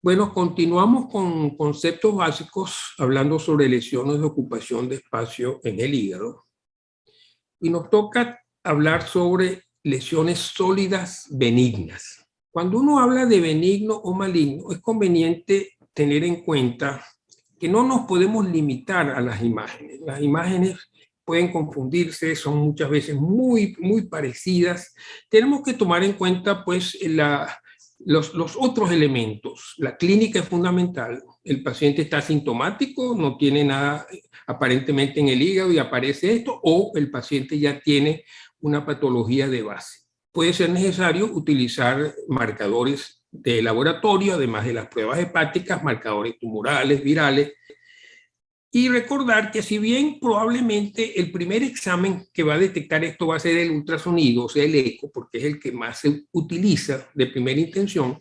Bueno, continuamos con conceptos básicos hablando sobre lesiones de ocupación de espacio en el hígado. Y nos toca hablar sobre lesiones sólidas benignas. Cuando uno habla de benigno o maligno, es conveniente tener en cuenta que no nos podemos limitar a las imágenes. Las imágenes pueden confundirse, son muchas veces muy parecidas. Tenemos que tomar en cuenta pues los otros elementos. La clínica es fundamental. El paciente está asintomático, no tiene nada aparentemente en el hígado y aparece esto, o el paciente ya tiene una patología de base. Puede ser necesario utilizar marcadores de laboratorio, además de las pruebas hepáticas, marcadores tumorales, virales. Y recordar que si bien probablemente el primer examen que va a detectar esto va a ser el ultrasonido, o sea, el eco, porque es el que más se utiliza de primera intención,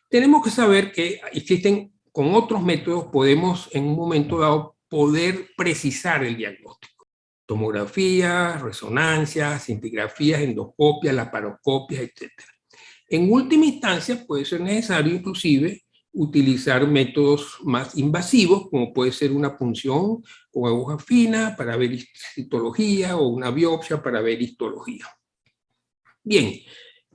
tenemos que saber que existen con otros métodos, podemos en un momento dado poder precisar el diagnóstico. Tomografías, resonancias, cintigrafías, endoscopias, laparoscopias, etc. En última instancia puede ser necesario inclusive utilizar métodos más invasivos, como puede ser una punción con aguja fina para ver citología o una biopsia para ver histología. Bien,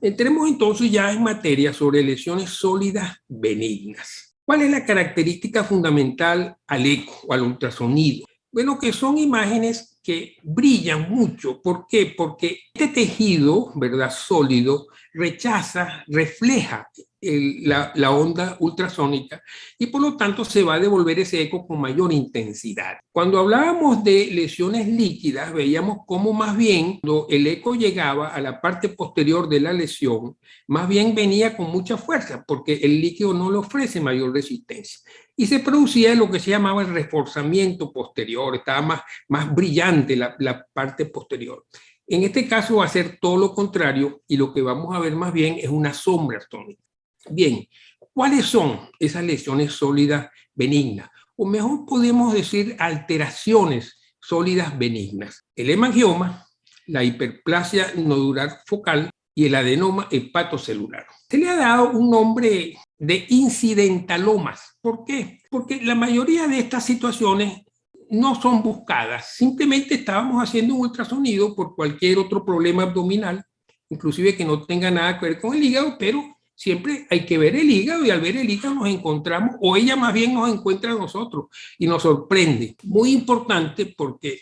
entremos entonces ya en materia sobre lesiones sólidas benignas. ¿Cuál es la característica fundamental al eco o al ultrasonido? Bueno, que son imágenes que brillan mucho. ¿Por qué? Porque este tejido, ¿verdad?, sólido, rechaza, refleja la onda ultrasónica y por lo tanto se va a devolver ese eco con mayor intensidad. Cuando hablábamos de lesiones líquidas, veíamos cómo más bien cuando el eco llegaba a la parte posterior de la lesión, más bien venía con mucha fuerza porque el líquido no le ofrece mayor resistencia. Y se producía lo que se llamaba el reforzamiento posterior, estaba más brillante la parte posterior. En este caso va a ser todo lo contrario y lo que vamos a ver más bien es una sombra tónica. Bien, ¿cuáles son esas lesiones sólidas benignas? O mejor podemos decir alteraciones sólidas benignas. El hemangioma, la hiperplasia nodular focal y el adenoma hepatocelular. Se le ha dado un nombre de incidentalomas. ¿Por qué? Porque la mayoría de estas situaciones no son buscadas. Simplemente estábamos haciendo un ultrasonido por cualquier otro problema abdominal, inclusive que no tenga nada que ver con el hígado, pero siempre hay que ver el hígado y al ver el hígado nos encontramos, o ella más bien nos encuentra a nosotros y nos sorprende. Muy importante porque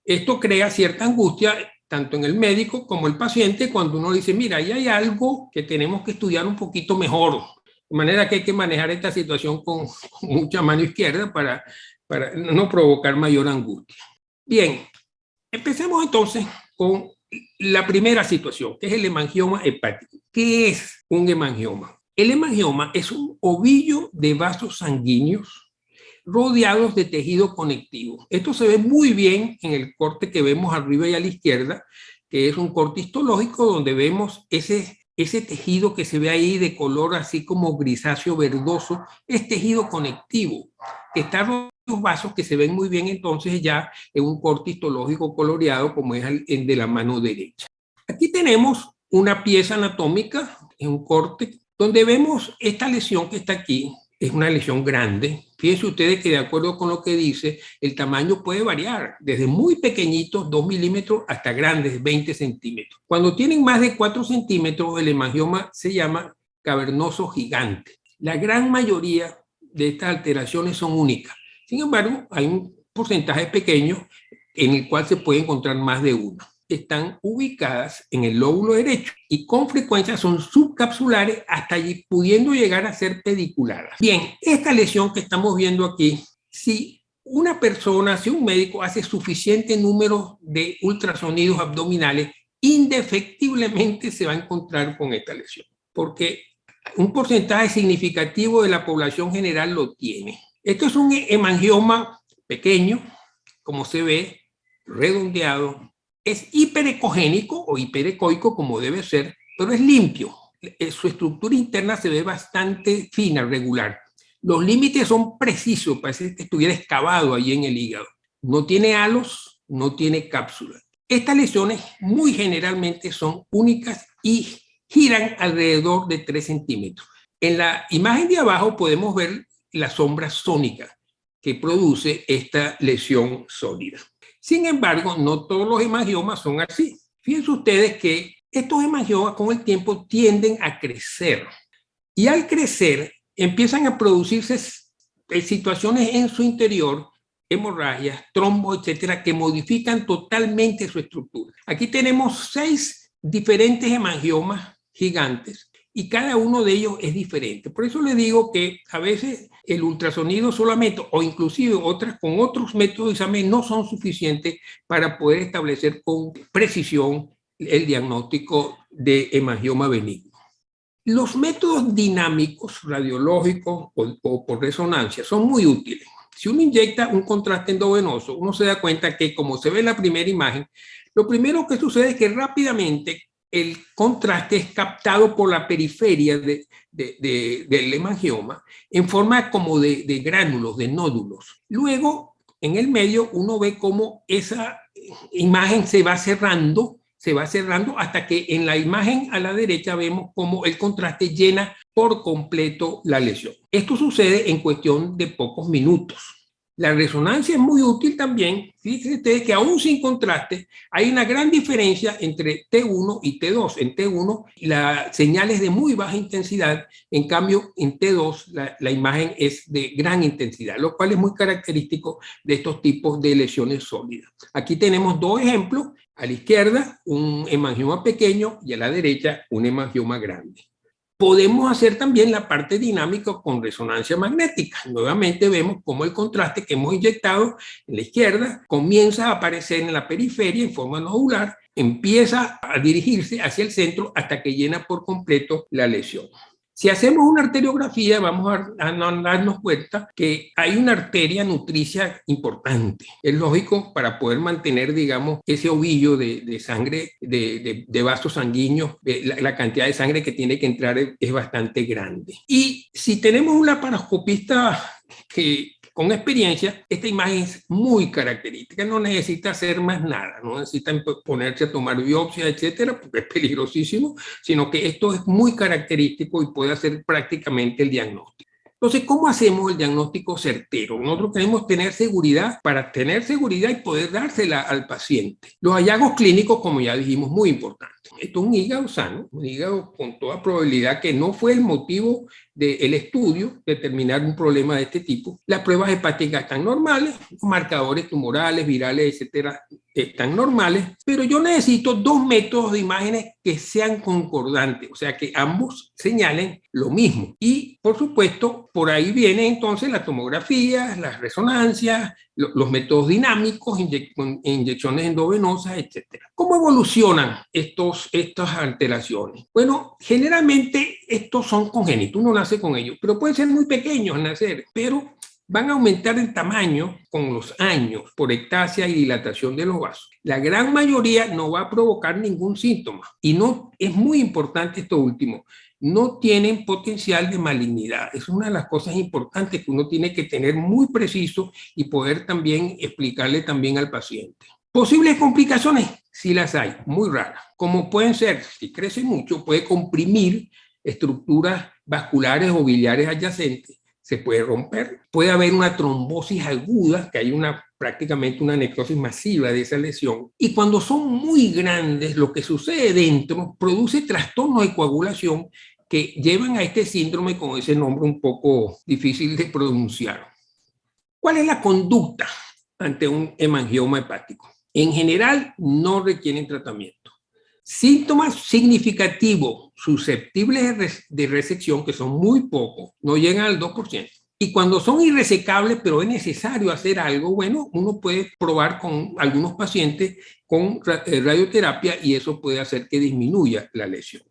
esto crea cierta angustia tanto en el médico como el paciente cuando uno dice, mira, ahí hay algo que tenemos que estudiar un poquito mejor. De manera que hay que manejar esta situación con mucha mano izquierda para no provocar mayor angustia. Bien, empecemos entonces con la primera situación, que es el hemangioma hepático. ¿Qué es un hemangioma? El hemangioma es un ovillo de vasos sanguíneos rodeados de tejido conectivo. Esto se ve muy bien en el corte que vemos arriba y a la izquierda, que es un corte histológico donde vemos ese tejido que se ve ahí de color así como grisáceo verdoso, es tejido conectivo, que está rodeado de los vasos que se ven muy bien entonces ya en un corte histológico coloreado como es el de la mano derecha. Aquí tenemos una pieza anatómica en un corte donde vemos esta lesión que está aquí. Es una lesión grande. Fíjense ustedes que de acuerdo con lo que dice, el tamaño puede variar desde muy pequeñitos, 2 milímetros, hasta grandes, 20 centímetros. Cuando tienen más de 4 centímetros, el hemangioma se llama cavernoso gigante. La gran mayoría de estas alteraciones son únicas. Sin embargo, hay un porcentaje pequeño en el cual se puede encontrar más de una. Están ubicadas en el lóbulo derecho y con frecuencia son subcapsulares hasta allí pudiendo llegar a ser pediculadas. Bien, esta lesión que estamos viendo aquí, si una persona, si un médico hace suficiente número de ultrasonidos abdominales, indefectiblemente se va a encontrar con esta lesión, porque un porcentaje significativo de la población general lo tiene. Esto es un hemangioma pequeño, como se ve, redondeado. Es hiperecogénico o hiperecoico como debe ser, pero es limpio. Su estructura interna se ve bastante fina, regular. Los límites son precisos, parece que estuviera excavado allí en el hígado. No tiene halos, no tiene cápsula. Estas lesiones muy generalmente son únicas y giran alrededor de 3 centímetros. En la imagen de abajo podemos ver la sombra sónica que produce esta lesión sólida. Sin embargo, no todos los hemangiomas son así. Fíjense ustedes que estos hemangiomas con el tiempo tienden a crecer y al crecer empiezan a producirse situaciones en su interior, hemorragias, trombos, etcétera, que modifican totalmente su estructura. Aquí tenemos 6 diferentes hemangiomas gigantes y cada uno de ellos es diferente. Por eso les digo que a veces el ultrasonido solamente o inclusive con otros métodos de examen no son suficientes para poder establecer con precisión el diagnóstico de hemangioma benigno. Los métodos dinámicos radiológicos o por resonancia son muy útiles. Si uno inyecta un contraste endovenoso, uno se da cuenta que, como se ve en la primera imagen, lo primero que sucede es que rápidamente el contraste es captado por la periferia del hemangioma en forma como de gránulos, de nódulos. Luego, en el medio, uno ve cómo esa imagen se va cerrando hasta que en la imagen a la derecha vemos cómo el contraste llena por completo la lesión. Esto sucede en cuestión de pocos minutos. La resonancia es muy útil también. Fíjense ustedes que aún sin contraste hay una gran diferencia entre T1 y T2. En T1 la señal es de muy baja intensidad, en cambio en T2 la imagen es de gran intensidad, lo cual es muy característico de estos tipos de lesiones sólidas. Aquí tenemos 2 ejemplos. A la izquierda un hemangioma pequeño y a la derecha un hemangioma grande. Podemos hacer también la parte dinámica con resonancia magnética. Nuevamente vemos cómo el contraste que hemos inyectado en la izquierda comienza a aparecer en la periferia en forma nodular, empieza a dirigirse hacia el centro hasta que llena por completo la lesión. Si hacemos una arteriografía, vamos a darnos cuenta que hay una arteria nutricia importante. Es lógico para poder mantener, digamos, ese ovillo de sangre, de vasos sanguíneos, la cantidad de sangre que tiene que entrar es bastante grande. Y si tenemos un laparoscopista con experiencia, esta imagen es muy característica, no necesita hacer más nada, no necesita ponerse a tomar biopsia, etcétera, porque es peligrosísimo, sino que esto es muy característico y puede hacer prácticamente el diagnóstico. Entonces, ¿cómo hacemos el diagnóstico certero? Nosotros queremos tener seguridad para tener seguridad y poder dársela al paciente. Los hallazgos clínicos, como ya dijimos, muy importantes. Esto es un hígado sano, un hígado con toda probabilidad que no fue el motivo del estudio determinar un problema de este tipo. Las pruebas hepáticas están normales, los marcadores tumorales, virales, etcétera, están normales, pero yo necesito 2 métodos de imágenes que sean concordantes, o sea, que ambos señalen lo mismo. Y, por supuesto, por ahí viene entonces la tomografía, las resonancias, los métodos dinámicos, inyecciones endovenosas, etcétera. ¿Cómo evolucionan estas alteraciones? Bueno, generalmente estos son congénitos, uno nace con ellos, pero pueden ser muy pequeños al nacer, pero van a aumentar en tamaño con los años por ectasia y dilatación de los vasos. La gran mayoría no va a provocar ningún síntoma y no es muy importante esto último. No tienen potencial de malignidad. Es una de las cosas importantes que uno tiene que tener muy preciso y poder también explicarle también al paciente. Posibles complicaciones, sí las hay, muy raras. Como pueden ser, si crece mucho, puede comprimir estructuras vasculares o biliares adyacentes, se puede romper, puede haber una trombosis aguda, que hay prácticamente una necrosis masiva de esa lesión, y cuando son muy grandes, lo que sucede dentro produce trastornos de coagulación que llevan a este síndrome con ese nombre un poco difícil de pronunciar. ¿Cuál es la conducta ante un hemangioma hepático? En general, no requieren tratamiento. Síntomas significativos susceptibles de resección, que son muy pocos, no llegan al 2%. Y cuando son irresecables, pero es necesario hacer algo, bueno, uno puede probar con algunos pacientes con radioterapia y eso puede hacer que disminuya la lesión.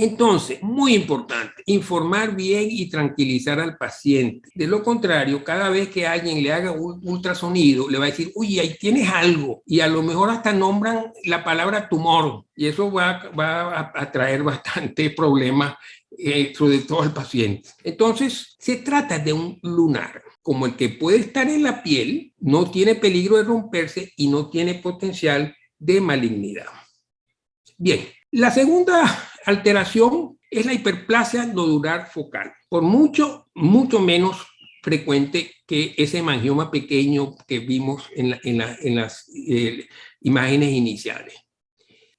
Entonces, muy importante, informar bien y tranquilizar al paciente. De lo contrario, cada vez que alguien le haga un ultrasonido, le va a decir, uy, ahí tienes algo. Y a lo mejor hasta nombran la palabra tumor. Y eso va a traer bastante problemas, sobre todo al paciente. Entonces, se trata de un lunar, como el que puede estar en la piel, no tiene peligro de romperse y no tiene potencial de malignidad. Bien, la segunda alteración es la hiperplasia nodular focal, por mucho menos frecuente que ese hemangioma pequeño que vimos en las imágenes iniciales.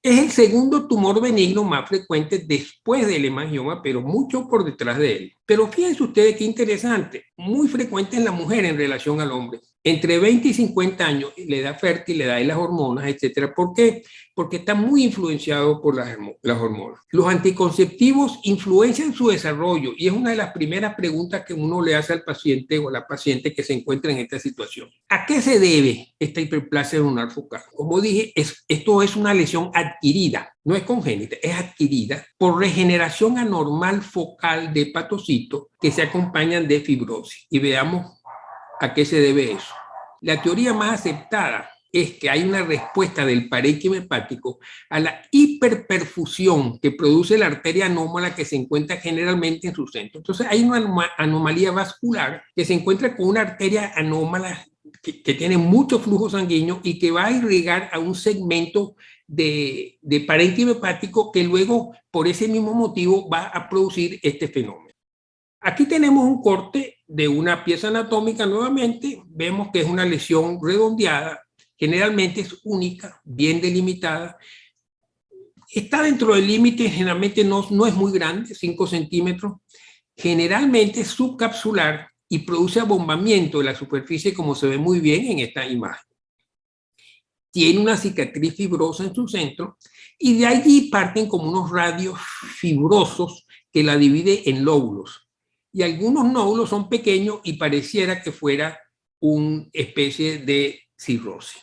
Es el segundo tumor benigno más frecuente después del hemangioma, pero mucho por detrás de él. Pero fíjense ustedes qué interesante, muy frecuente en la mujer en relación al hombre. Entre 20 y 50 años, la edad fértil, la edad de las hormonas, etcétera. ¿Por qué? Porque está muy influenciado por las hormonas. Los anticonceptivos influencian su desarrollo y es una de las primeras preguntas que uno le hace al paciente o a la paciente que se encuentra en esta situación. ¿A qué se debe esta hiperplasia nodular focal? Como dije, esto es una lesión adquirida, no es congénita, es adquirida por regeneración anormal focal de hepatocitos que se acompañan de fibrosis. Y veamos ¿a qué se debe eso? La teoría más aceptada es que hay una respuesta del parénquima hepático a la hiperperfusión que produce la arteria anómala que se encuentra generalmente en su centro. Entonces hay una anomalía vascular que se encuentra con una arteria anómala que tiene mucho flujo sanguíneo y que va a irrigar a un segmento de parénquima hepático que luego, por ese mismo motivo, va a producir este fenómeno. Aquí tenemos un corte de una pieza anatómica nuevamente. Vemos que es una lesión redondeada, generalmente es única, bien delimitada. Está dentro del límite, generalmente no es muy grande, 5 centímetros. Generalmente es subcapsular y produce abombamiento de la superficie, como se ve muy bien en esta imagen. Tiene una cicatriz fibrosa en su centro y de allí parten como unos radios fibrosos que la divide en lóbulos. Y algunos nódulos son pequeños y pareciera que fuera una especie de cirrosis.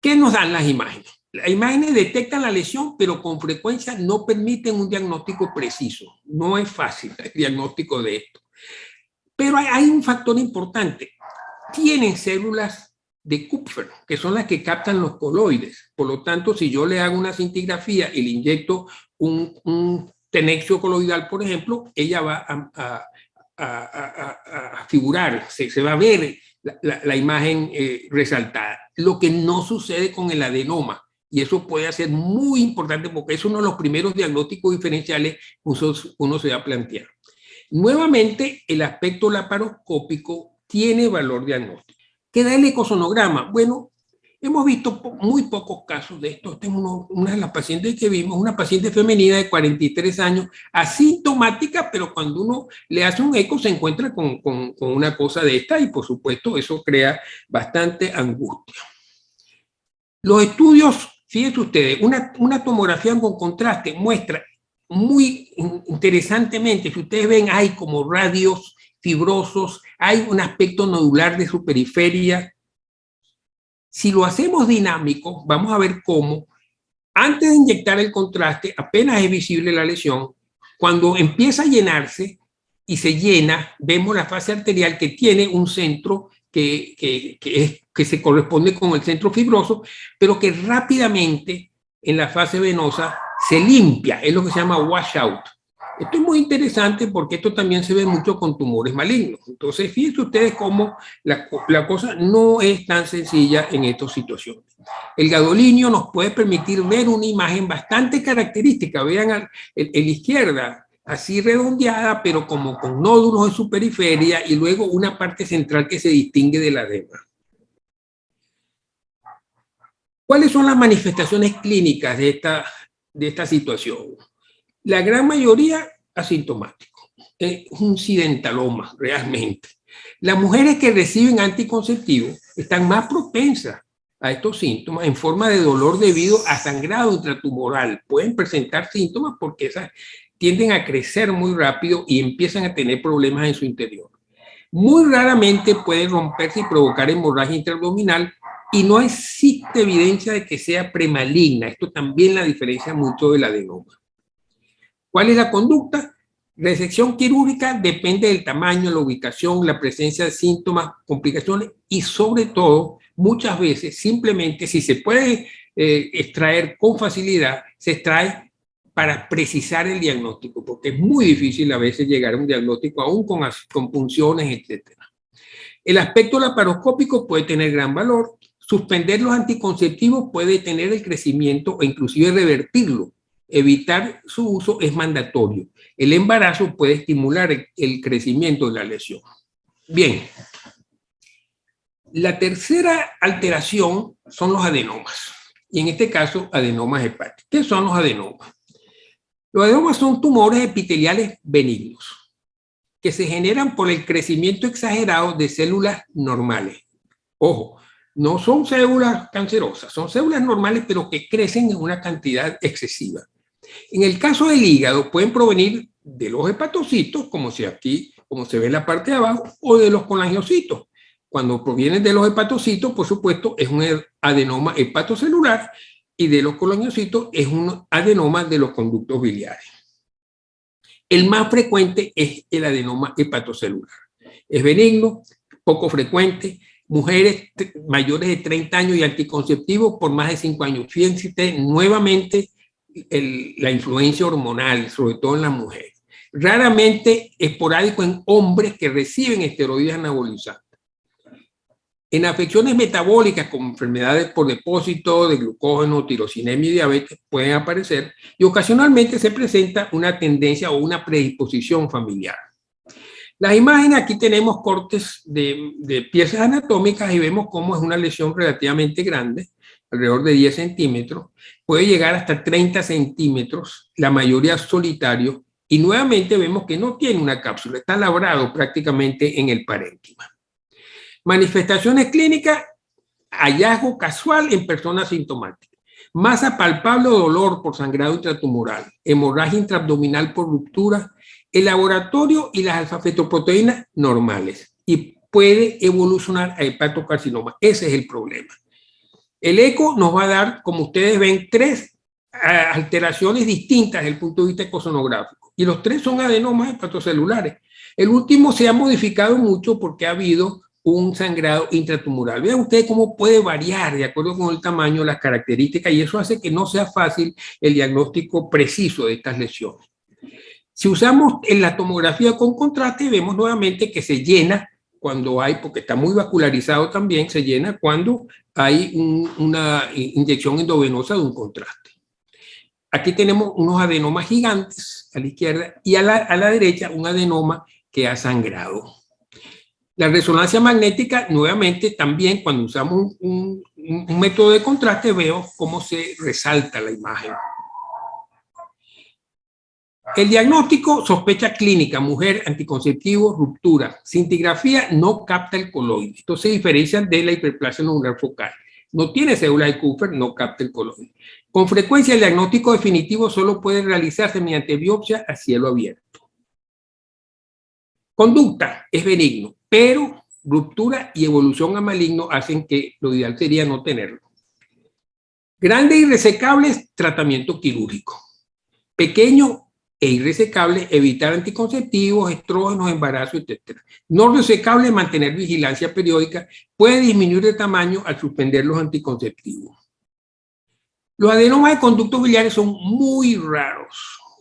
¿Qué nos dan las imágenes? Las imágenes detectan la lesión, pero con frecuencia no permiten un diagnóstico preciso. No es fácil el diagnóstico de esto. Pero hay un factor importante. Tienen células de Kupffer, que son las que captan los coloides. Por lo tanto, si yo le hago una cintigrafía y le inyecto un tenexio coloidal, por ejemplo, ella va a figurar, se va a ver la imagen resaltada. Lo que no sucede con el adenoma, y eso puede ser muy importante porque es uno de los primeros diagnósticos diferenciales que uno se va a plantear. Nuevamente, el aspecto laparoscópico tiene valor diagnóstico. ¿Qué da el ecosonograma? Bueno, hemos visto muy pocos casos de esto. Esta es una de las pacientes que vimos, una paciente femenina de 43 años, asintomática, pero cuando uno le hace un eco se encuentra con una cosa de esta y por supuesto eso crea bastante angustia. Los estudios, fíjense ustedes, una tomografía con contraste muestra muy interesantemente, si ustedes ven, hay como radios fibrosos, hay un aspecto nodular de su periferia. Si lo hacemos dinámico, vamos a ver cómo, antes de inyectar el contraste, apenas es visible la lesión. Cuando empieza a llenarse y se llena, vemos la fase arterial que tiene un centro que se corresponde con el centro fibroso, pero que rápidamente en la fase venosa se limpia, es lo que se llama washout. Esto es muy interesante porque esto también se ve mucho con tumores malignos. Entonces, fíjense ustedes cómo la cosa no es tan sencilla en estas situaciones. El gadolinio nos puede permitir ver una imagen bastante característica. Vean en la izquierda, así redondeada, pero como con nódulos en su periferia y luego una parte central que se distingue de la demás. ¿Cuáles son las manifestaciones clínicas de esta situación? La gran mayoría asintomático. Es un incidentaloma realmente. Las mujeres que reciben anticonceptivos están más propensas a estos síntomas en forma de dolor debido a sangrado intratumoral. Pueden presentar síntomas porque esas tienden a crecer muy rápido y empiezan a tener problemas en su interior. Muy raramente pueden romperse y provocar hemorragia intraabdominal y no existe evidencia de que sea premaligna. Esto también la diferencia mucho del adenoma. ¿Cuál es la conducta? Resección quirúrgica depende del tamaño, la ubicación, la presencia de síntomas, complicaciones y sobre todo, muchas veces, simplemente si se puede extraer con facilidad, se extrae para precisar el diagnóstico, porque es muy difícil a veces llegar a un diagnóstico aún con punciones, etc. El aspecto laparoscópico puede tener gran valor. Suspender los anticonceptivos puede detener el crecimiento o inclusive revertirlo. evitar su uso es mandatorio. El embarazo puede estimular el crecimiento de la lesión. Bien, la tercera alteración son los adenomas, y en este caso adenomas hepáticos. ¿Qué son los adenomas? Los adenomas son tumores epiteliales benignos que se generan por el crecimiento exagerado de células normales. Ojo, no son células cancerosas, son células normales pero que crecen en una cantidad excesiva. En el caso del hígado pueden provenir de los hepatocitos, como se ve en la parte de abajo, o de los colangiocitos. Cuando provienen de los hepatocitos, por supuesto, es un adenoma hepatocelular, y de los colangiocitos es un adenoma de los conductos biliares. El más frecuente es el adenoma hepatocelular. Es benigno, poco frecuente. Mujeres mayores de 30 años y anticonceptivos por más de 5 años. Fíjense nuevamente la influencia hormonal, sobre todo en las mujeres. Raramente esporádico en hombres que reciben esteroides anabolizantes. En afecciones metabólicas como enfermedades por depósito de glucógeno, tirosinemia y diabetes pueden aparecer, y ocasionalmente se presenta una tendencia o una predisposición familiar. Las imágenes, aquí tenemos cortes de piezas anatómicas y vemos cómo es una lesión relativamente grande, alrededor de 10 centímetros, puede llegar hasta 30 centímetros, la mayoría solitario, y nuevamente vemos que no tiene una cápsula, está labrado prácticamente en el parénquima. Manifestaciones clínicas, hallazgo casual en personas sintomáticas, masa palpable o dolor por sangrado intratumoral, hemorragia intraabdominal por ruptura, el laboratorio y las alfa-fetoproteínas normales, y puede evolucionar a hepatocarcinoma. Ese es el problema. El eco nos va a dar, como ustedes ven, 3 alteraciones distintas desde el punto de vista ecosonográfico, y los 3 son adenomas hepatocelulares. El último se ha modificado mucho porque ha habido un sangrado intratumoral. Vean ustedes cómo puede variar de acuerdo con el tamaño, las características, y eso hace que no sea fácil el diagnóstico preciso de estas lesiones. Si usamos en la tomografía con contraste, vemos nuevamente que se llena cuando hay, porque está muy vascularizado también, se llena cuando hay una inyección endovenosa de un contraste. Aquí tenemos unos adenomas gigantes a la izquierda y a la derecha un adenoma que ha sangrado. La resonancia magnética, nuevamente, también cuando usamos un método de contraste, veo cómo se resalta la imagen. El diagnóstico, sospecha clínica, mujer, anticonceptivo, ruptura. Cintigrafía no capta el coloide. Esto se diferencia de la hiperplasia nodular focal. No tiene célula de Kupffer, no capta el coloide. Con frecuencia, el diagnóstico definitivo solo puede realizarse mediante biopsia a cielo abierto. Conducta es benigno, pero ruptura y evolución a maligno hacen que lo ideal sería no tenerlo. Grande y resecable, tratamiento quirúrgico. Pequeño e irresecable, evitar anticonceptivos, estrógenos, embarazo, etc. No resecable, mantener vigilancia periódica, puede disminuir de tamaño al suspender los anticonceptivos. Los adenomas de conductos biliares son muy raros,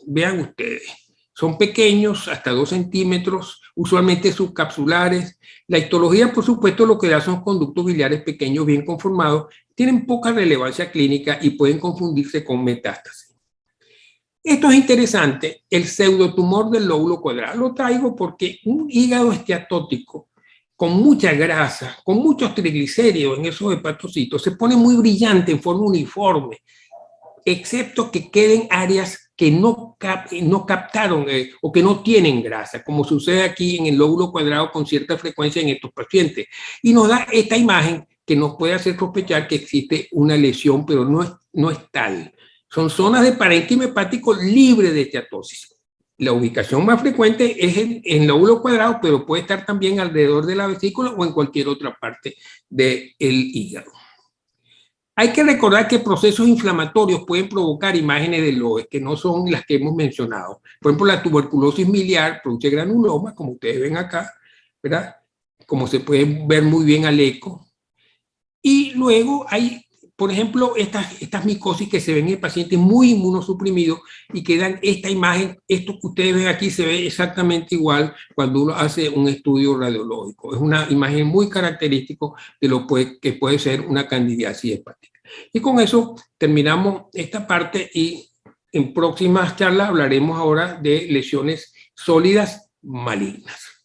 vean ustedes. Son pequeños, hasta 2 centímetros, usualmente subcapsulares. La histología, por supuesto, lo que da son conductos biliares pequeños bien conformados, tienen poca relevancia clínica y pueden confundirse con metástasis. Esto es interesante, el pseudotumor del lóbulo cuadrado. Lo traigo porque un hígado esteatótico con mucha grasa, con muchos triglicéridos en esos hepatocitos, se pone muy brillante en forma uniforme, excepto que queden áreas que no captaron o que no tienen grasa, como sucede aquí en el lóbulo cuadrado con cierta frecuencia en estos pacientes. Y nos da esta imagen que nos puede hacer sospechar que existe una lesión, pero no es tal. Son zonas de parénquima hepático libre de esteatosis. La ubicación más frecuente es en el lóbulo cuadrado, pero puede estar también alrededor de la vesícula o en cualquier otra parte del hígado. Hay que recordar que procesos inflamatorios pueden provocar imágenes de LOES que no son las que hemos mencionado. Por ejemplo, la tuberculosis miliar produce granulomas, como ustedes ven acá, ¿verdad? Como se puede ver muy bien al eco. Y luego hay, por ejemplo, estas micosis que se ven en pacientes muy inmunosuprimidos y que dan esta imagen. Esto que ustedes ven aquí se ve exactamente igual cuando uno hace un estudio radiológico. Es una imagen muy característica de lo que puede ser una candidiasis hepática. Y con eso terminamos esta parte y en próximas charlas hablaremos ahora de lesiones sólidas malignas.